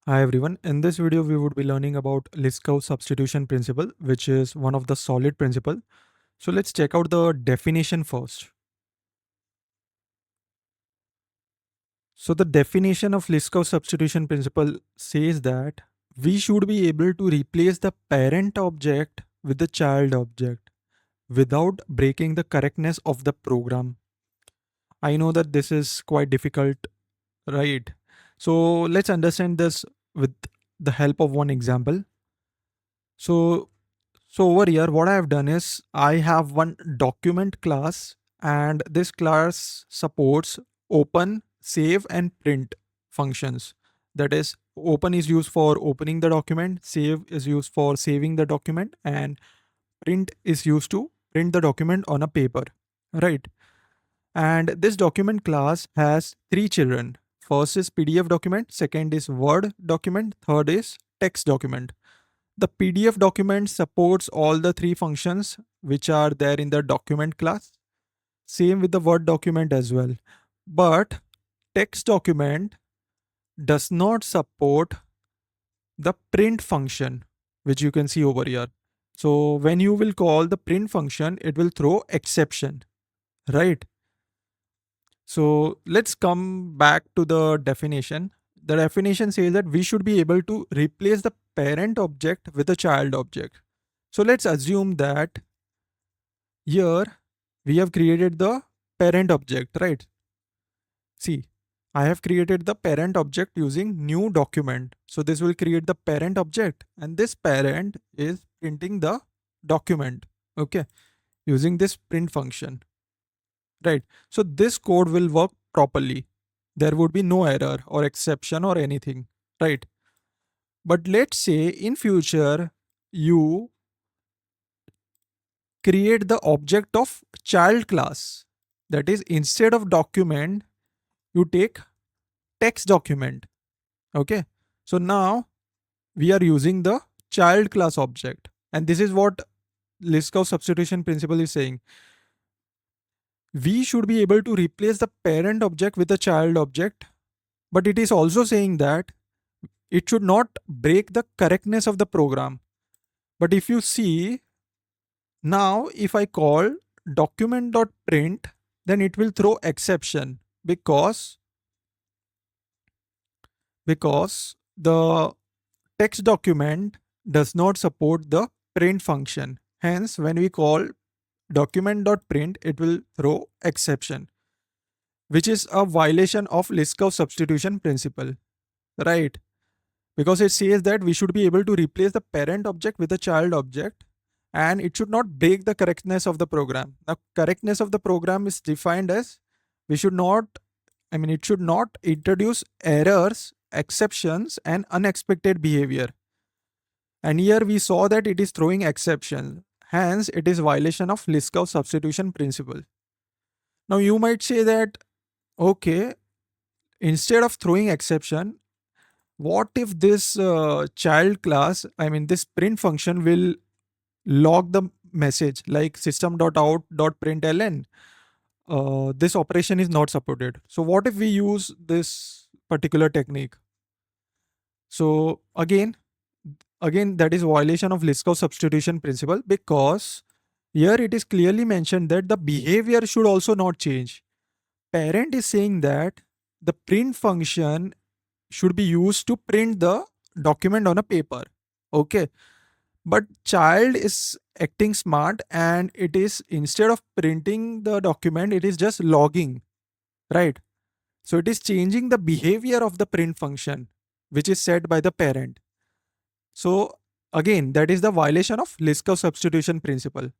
Hi everyone. In this video, we would be learning about Liskov Substitution Principle, which is one of the solid principle. So let's check out the definition first. So the definition of Liskov Substitution Principle says that we should be able to replace the parent object with the child object without breaking the correctness of the program. I know that this is quite difficult, right? So let's understand this with the help of one example. So So over here, what I have done is I have one document class, and this class supports open, save, and print functions. That is, open is used for opening the document, save is used for saving the document, and print is used to print the document on a paper. Right. And this document class has three children. First is PDF document, second is Word document, third is text document. The PDF document supports all the three functions which are there in the document class. Same with the Word document as well. But text document does not support the print function, which you can see over here. So when you will call the print function, it will throw exception, right? So let's come back to the definition. The definition says that we should be able to replace the parent object with a child object. So let's assume that here we have created the parent object, right? See, I have created the parent object using new document. So this will create the parent object, and this parent is printing the document, okay, using this print function, right? So this code will work properly. There would be no error or exception or anything, right? But let's say in future you create the object of child class. That is, instead of document, you take text document. Okay. So now we are using the child class object. And this is what Liskov substitution principle is saying. We should be able to replace the parent object with a child object, but it is also saying that it should not break the correctness of the program. But if you see, now if I call document.print, then it will throw exception because the text document does not support the print function. Hence, when we call document.print, it will throw exception, which is a violation of Liskov substitution principle, right? Because it says that we should be able to replace the parent object with a child object, and it should not break the correctness of the program. Now, correctness of the program is defined as we should not, it should not introduce errors, exceptions, and unexpected behavior. And here we saw that it is throwing exception. Hence, it is violation of Liskov substitution principle. Now, you might say that, okay, instead of throwing exception, what if this child class, this print function will log the message like system.out.println? This operation is not supported. So what if we use this particular technique? So again, that is violation of Liskov substitution principle, because here it is clearly mentioned that the behavior should also not change. Parent is saying that the print function should be used to print the document on a paper. Okay. But child is acting smart, and it is, instead of printing the document, it is just logging, right? So it is changing the behavior of the print function, which is set by the parent. So again, that is the violation of Liskov substitution principle.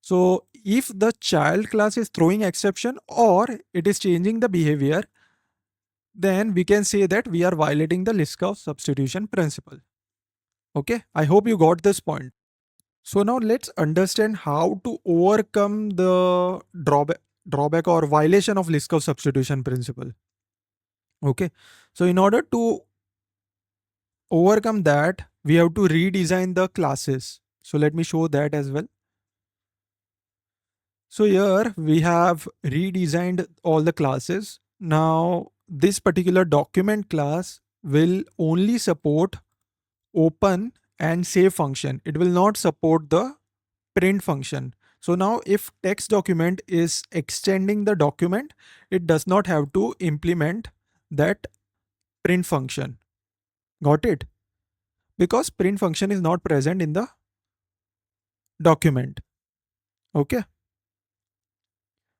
So if the child class is throwing exception or it is changing the behavior, then we can say that we are violating the Liskov substitution principle. Okay, I hope you got this point. So now let's understand how to overcome the drawback or violation of Liskov substitution principle. Okay, so in order to overcome that, we have to redesign the classes. So let me show that as well. So here we have redesigned all the classes. Now this particular document class will only support open and save function. It will not support the print function. So now if text document is extending the document, it does not have to implement that print function. Got it? Because print function is not present in the document. Okay.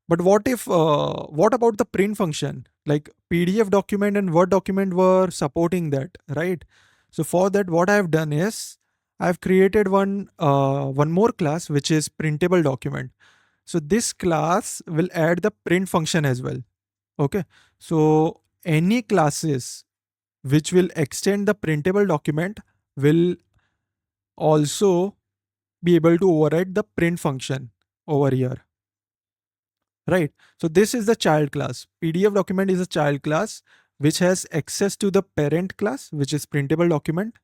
But what about the print function? Like PDF document and Word document were supporting that, right? So for that, what I've done is I've created one more class, which is printable document. So this class will add the print function as well. Okay. So any classes which will extend the printable document will also be able to override the print function over here. Right. So this is the child class. PDF document is a child class which has access to the parent class, which is printable document,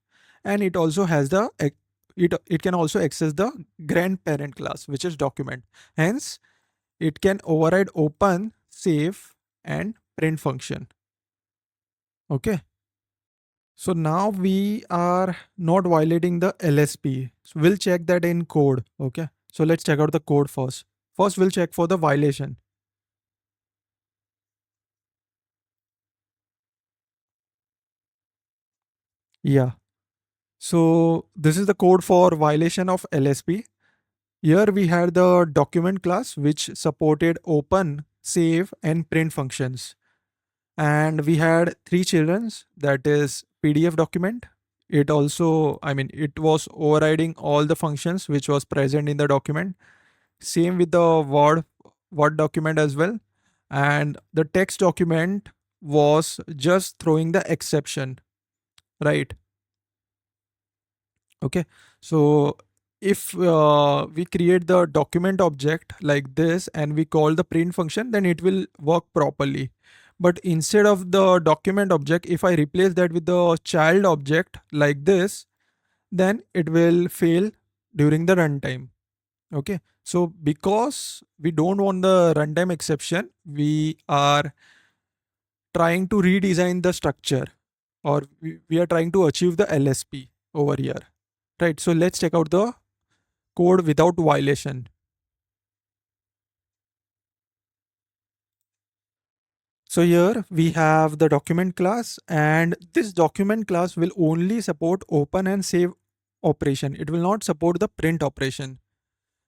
and it also has it can also access the grandparent class, which is document. Hence, it can override open, save, and print function. Okay. So now we are not violating the LSP. So we'll check that in code. Okay. So let's check out the code first. First, we'll check for the violation. Yeah. So this is the code for violation of LSP. Here we had the document class which supported open, save, and print functions. And we had three childrens, that is PDF document. It also, it was overriding all the functions which was present in the document. Same with the Word document as well. And the text document was just throwing the exception, right? Okay. So if we create the document object like this and we call the print function, then it will work properly. But instead of the document object, if I replace that with the child object like this, then it will fail during the runtime. Okay. So because we don't want the runtime exception, we are trying to redesign the structure, or we are trying to achieve the LSP over here. Right. So let's check out the code without violation. So here we have the document class, and this document class will only support open and save operation. It will not support the print operation.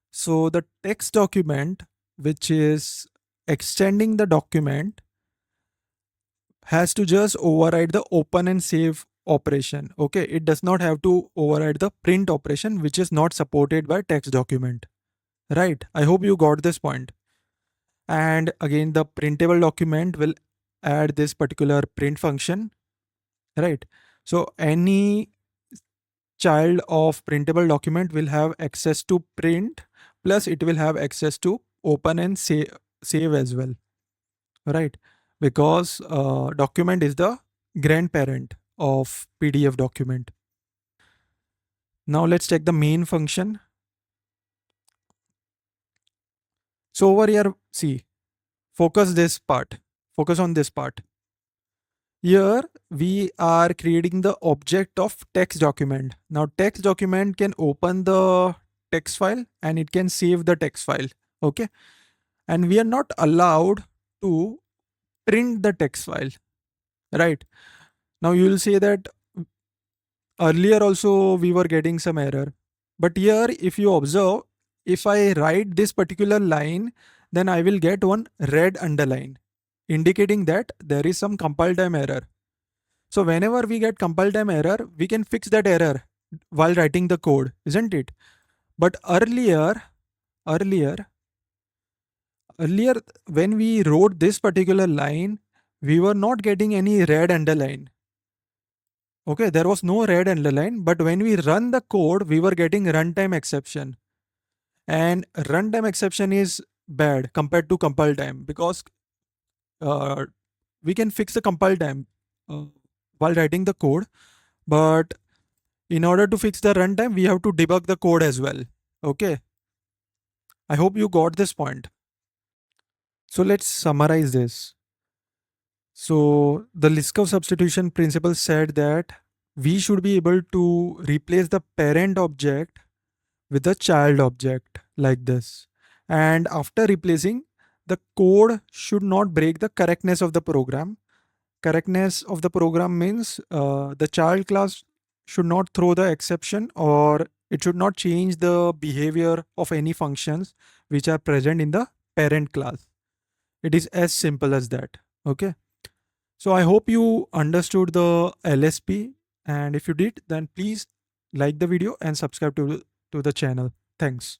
So the text document, which is extending the document, has to just override the open and save operation. Okay. It does not have to override the print operation, which is not supported by text document. Right. I hope you got this point. And again, the printable document will add this particular print function, right? So any child of printable document will have access to print, plus it will have access to open and save as well, right? Because document is the grandparent of PDF document. Now let's check the main function. So over here, see, focus on this part. Here we are creating the object of text document. Now text document can open the text file and it can save the text file. Okay. And we are not allowed to print the text file, right? Now you will say that earlier also we were getting some error. But here if you observe, if I write this particular line, then I will get one red underline indicating that there is some compile time error. So whenever we get compile time error, we can fix that error while writing the code, isn't it? But earlier, when we wrote this particular line, we were not getting any red underline. Okay, there was no red underline, but when we run the code, we were getting runtime exception. And runtime exception is bad compared to compile time, because uh, we can fix the compile time while writing the code, but in order to fix the runtime, we have to debug the code as well. Okay. I hope you got this point. So let's summarize this. So the Liskov substitution principle said that we should be able to replace the parent object with the child object like this. And after replacing, the code should not break the correctness of the program. Correctness of the program means the child class should not throw the exception, or it should not change the behavior of any functions which are present in the parent class. It is as simple as that. Okay. So I hope you understood the LSP, and if you did, then please like the video and subscribe to the channel. Thanks.